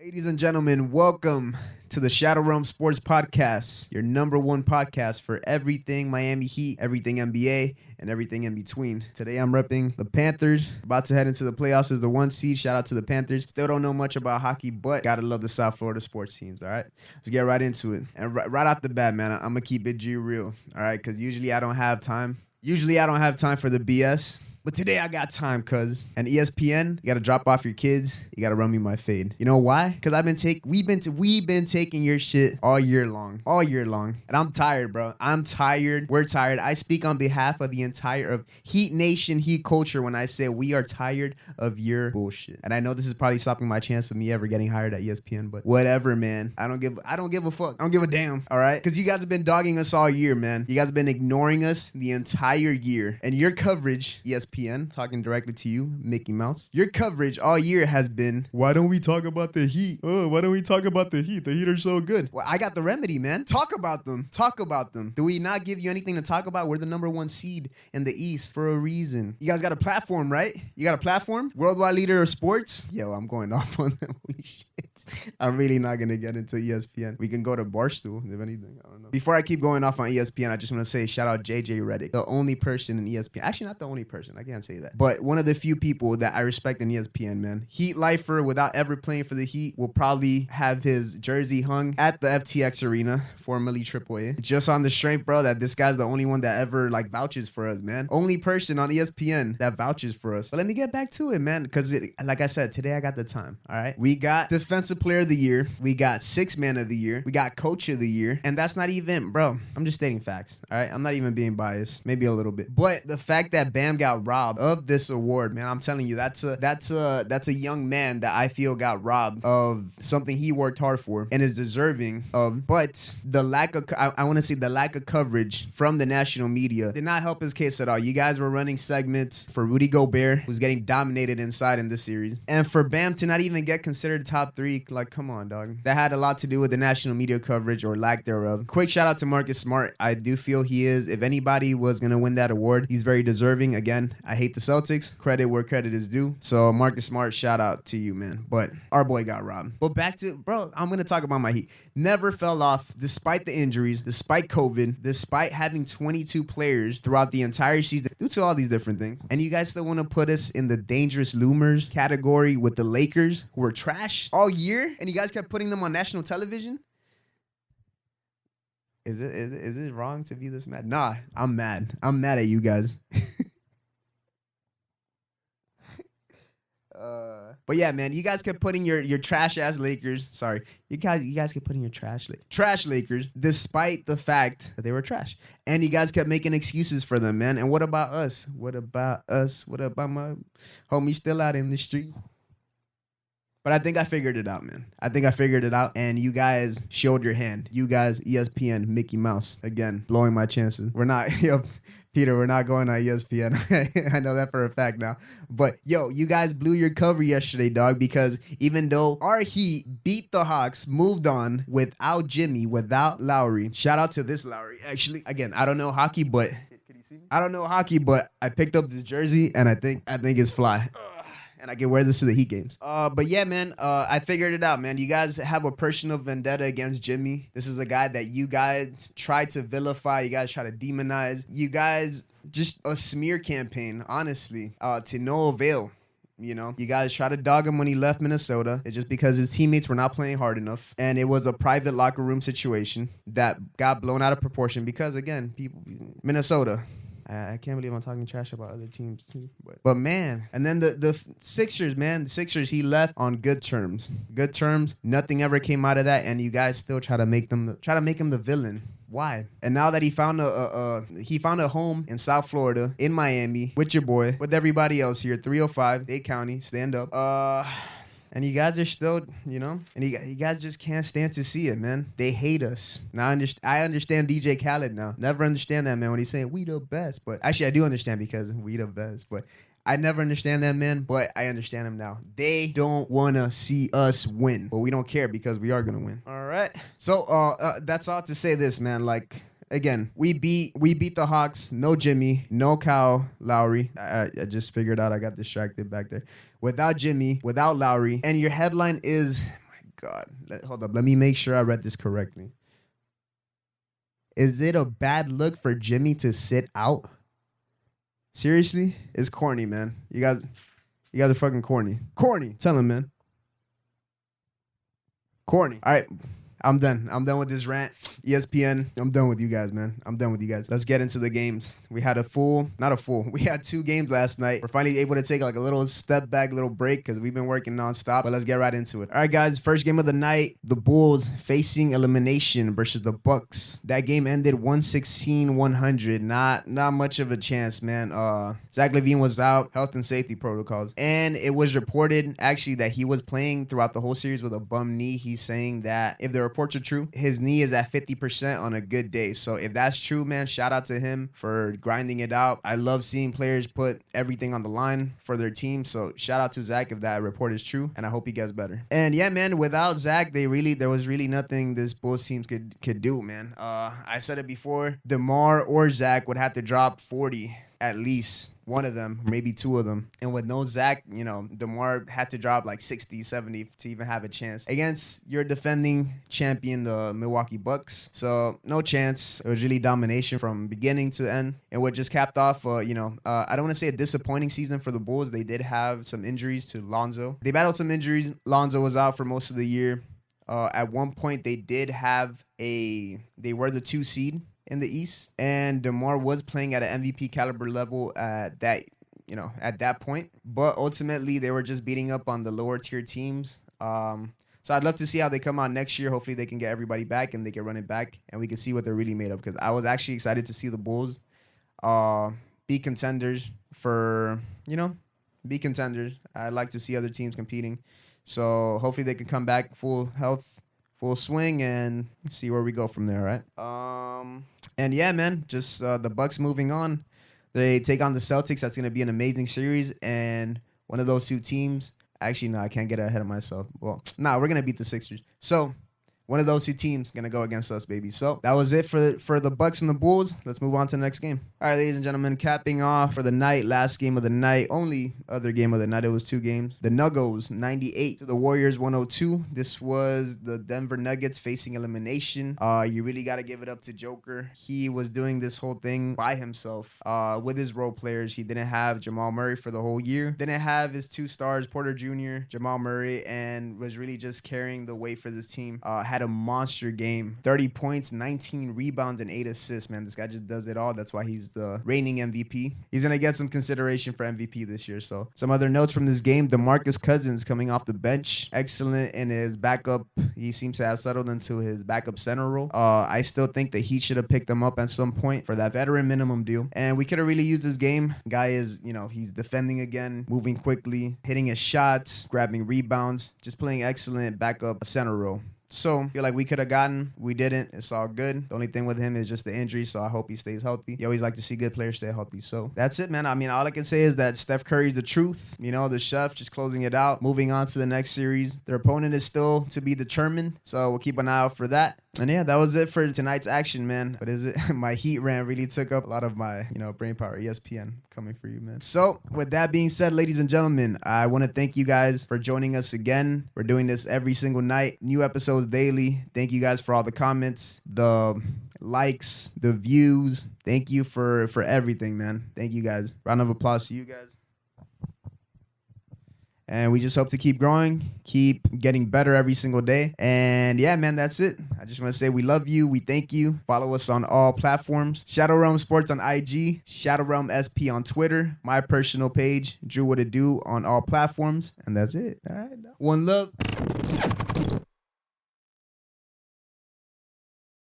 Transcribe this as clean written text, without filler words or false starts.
Ladies and gentlemen, welcome to the Shadow Realm Sports Podcast, your number one podcast for everything Miami Heat, everything NBA, and everything in between. Today I'm repping the Panthers, about to head into the playoffs as the 1 seed. Shout out to the Panthers. Still don't know much about hockey, but gotta love the South Florida sports teams, all right? Let's get right into it. And right off the bat, man, I'm gonna keep it G real, all right? Because usually I don't have time. Usually I don't have time for the BS. But today I got time, cuz. And ESPN, you gotta drop off your kids. You gotta run me my fade. You know why? Cause we've been taking your shit all year long, and I'm tired, bro. I'm tired. We're tired. I speak on behalf of the entire of Heat Nation, Heat culture when I say we are tired of your bullshit. And I know this is probably stopping my chance of me ever getting hired at ESPN, but whatever, man. I don't give a fuck. I don't give a damn. All right, cause you guys have been dogging us all year, man. You guys have been ignoring us the entire year, and your coverage, ESPN. Talking directly to you, Mickey Mouse. Your coverage all year has been, why don't we talk about the Heat? Oh, why don't we talk about the Heat? The Heat are so good. Well, I got the remedy, man. Talk about them. Talk about them. Do we not give you anything to talk about? We're the number 1 seed in the East for a reason. You guys got a platform, right? You got a platform? Worldwide leader of sports? Yo, I'm going off on them. Holy shit. I'm really not going to get into ESPN. We can go to Barstool, if anything. I don't know. Before I keep going off on ESPN, I just want to say shout out JJ Redick, the only person in ESPN. Actually, not the only person. I can't say that. But one of the few people that I respect in ESPN, man. Heat lifer without ever playing for the Heat will probably have his jersey hung at the FTX Arena, formerly AAA. Just on the strength, bro, that this guy's the only one that ever vouches for us, man. Only person on ESPN that vouches for us. But let me get back to it, man, because like I said, today I got the time, all right? We got Defensive Player of the Year. We got Sixth Man of the Year. We got Coach of the Year. And that's not even, bro, I'm just stating facts, all right? I'm not even being biased, maybe a little bit. But the fact that Bam got robbed of this award, man, I'm telling you, that's a young man that I feel got robbed of something he worked hard for and is deserving of. But the lack of, I want to say the lack of coverage from the national media did not help his case at all. You guys were running segments for Rudy Gobert, who's getting dominated inside in this series. And for Bam to not even get considered top 3, come on, dog. That had a lot to do with the national media coverage or lack thereof. Quick shout out to Marcus Smart. I do feel he is, if anybody was going to win that award, he's very deserving. Again, I hate the Celtics. Credit where credit is due. So Marcus Smart, shout out to you, man. But our boy got robbed. But back to, bro, I'm going to talk about my Heat. Never fell off despite the injuries, despite COVID, despite having 22 players throughout the entire season due to all these different things. And you guys still want to put us in the dangerous loomers category with the Lakers, who were trash all year, and you guys kept putting them on national television? Is it wrong to be this mad? Nah, I'm mad. I'm mad at you guys. But yeah, man, you guys kept putting your trash ass Lakers. Sorry, you guys kept putting your trash Lakers, despite the fact that they were trash, and you guys kept making excuses for them, man. And what about us? What about us? What about my homie still out in the streets? But I think I figured it out, man. I think I figured it out, and you guys showed your hand. You guys, ESPN, Mickey Mouse, again, blowing my chances. We're not, Peter, we're not going on ESPN. I know that for a fact now. But, yo, you guys blew your cover yesterday, dog, because even though our Heat beat the Hawks, moved on without Jimmy, without Lowry. Shout out to this Lowry. Actually, again, I don't know hockey, but I picked up this jersey, and I think it's fly. And I can wear this to the Heat games. But yeah, man, I figured it out, man. You guys have a personal vendetta against Jimmy. This is a guy that you guys try to vilify. You guys try to demonize. You guys, just a smear campaign, honestly, to no avail. You know, you guys try to dog him when he left Minnesota. It's just because his teammates were not playing hard enough. And it was a private locker room situation that got blown out of proportion because, again, Minnesota. I can't believe I'm talking trash about other teams too. But man, and then the Sixers, man. The Sixers, he left on good terms. Good terms. Nothing ever came out of that, and you guys still try to make him the villain. Why? And now that he found a home in South Florida, in Miami, with your boy, with everybody else here, 305, Dade County, stand up. And you guys are still, and you guys just can't stand to see it, man. They hate us. Now I understand DJ Khaled now. Never understand that, man, when he's saying we the best. But actually, I do understand because we the best. But I never understand that, man. But I understand him now. They don't want to see us win. But we don't care because we are going to win. All right. So that's all to say this, man. Again, we beat the Hawks. No Jimmy, no Kyle Lowry. I just figured out I got distracted back there. Without Jimmy, without Lowry, and your headline is, my God. Hold up. Let me make sure I read this correctly. Is it a bad look for Jimmy to sit out? Seriously? It's corny, man. You guys are fucking corny. Corny. Tell him, man. Corny. All right. I'm done. I'm done with this rant. ESPN, I'm done with you guys, man. I'm done with you guys. Let's get into the games. We had we had 2 games last night. We're finally able to take like a little step back, little break because we've been working nonstop, but let's get right into it. All right, guys, first game of the night, the Bulls facing elimination versus the Bucks. That game ended 116-100. Not much of a chance, man. Zach LaVine was out, health and safety protocols. And it was reported actually that he was playing throughout the whole series with a bum knee. He's saying that if the reports are true, his knee is at 50% on a good day. So if that's true, man, shout out to him for grinding it out. I love seeing players put everything on the line for their team. So shout out to Zach if that report is true, and I hope he gets better. And yeah, man, without Zach, there was really nothing this Bulls team could do, man. I said it before, DeMar or Zach would have to drop 40. At least one of them, maybe 2 of them. And with no Zach, DeMar had to drop like 60, 70 to even have a chance against your defending champion, the Milwaukee Bucks. So no chance. It was really domination from beginning to end. And what just capped off, I don't want to say a disappointing season for the Bulls. They did have some injuries to Lonzo. They battled some injuries. Lonzo was out for most of the year. At one point, they were the 2 seed in the East, and DeMar was playing at an MVP caliber level at that point. But ultimately, they were just beating up on the lower tier teams. So I'd love to see how they come out next year. Hopefully, they can get everybody back and they can run it back, and we can see what they're really made of. Because I was actually excited to see the Bulls be contenders be contenders. I'd like to see other teams competing. So hopefully, they can come back full health, full swing, and see where we go from there, right? And yeah, man, just the Bucks moving on. They take on the Celtics. That's going to be an amazing series. And one of those 2 teams, actually, no, I can't get ahead of myself. Well, we're going to beat the Sixers. So one of those 2 teams going to go against us, baby. So that was it for the Bucks and the Bulls. Let's move on to the next game. All right, ladies and gentlemen, capping off for the night, last game of the night, only other game of the night. It was 2 games. The Nuggos, 98 to the Warriors, 102. This was the Denver Nuggets facing elimination. You really got to give it up to Joker. He was doing this whole thing by himself with his role players. He didn't have Jamal Murray for the whole year. Didn't have his 2 stars, Porter Jr., Jamal Murray, and was really just carrying the weight for this team. Had a monster game. 30 points, 19 rebounds, and 8 assists, man. This guy just does it all. That's why he's the reigning MVP. He's going to get some consideration for MVP this year. So some other notes from this game. DeMarcus Cousins coming off the bench. Excellent in his backup. He seems to have settled into his backup center role. I still think that he should have picked him up at some point for that veteran minimum deal. And we could have really used this game. Guy is, he's defending again, moving quickly, hitting his shots, grabbing rebounds, just playing excellent backup center role. So I feel like we could have gotten. We didn't. It's all good. The only thing with him is just the injury, so I hope he stays healthy. You always like to see good players stay healthy. So that's it, man. I mean, all I can say is that Steph Curry's the truth. The chef just closing it out. Moving on to the next series. Their opponent is still to be determined, so we'll keep an eye out for that. And yeah, that was it for tonight's action, man. What is it? My Heat rant really took up a lot of my, brain power. ESPN coming for you, man. So with that being said, ladies and gentlemen, I want to thank you guys for joining us again. We're doing this every single night. New episodes daily. Thank you guys for all the comments, the likes, the views. Thank you for everything, man. Thank you guys. Round of applause to you guys. And we just hope to keep growing, keep getting better every single day. And yeah, man, that's it. I just want to say we love you. We thank you. Follow us on all platforms. Shadow Realm Sports on IG, Shadow Realm SP on Twitter, my personal page, Drew What It Do on all platforms. And that's it. All right. One love.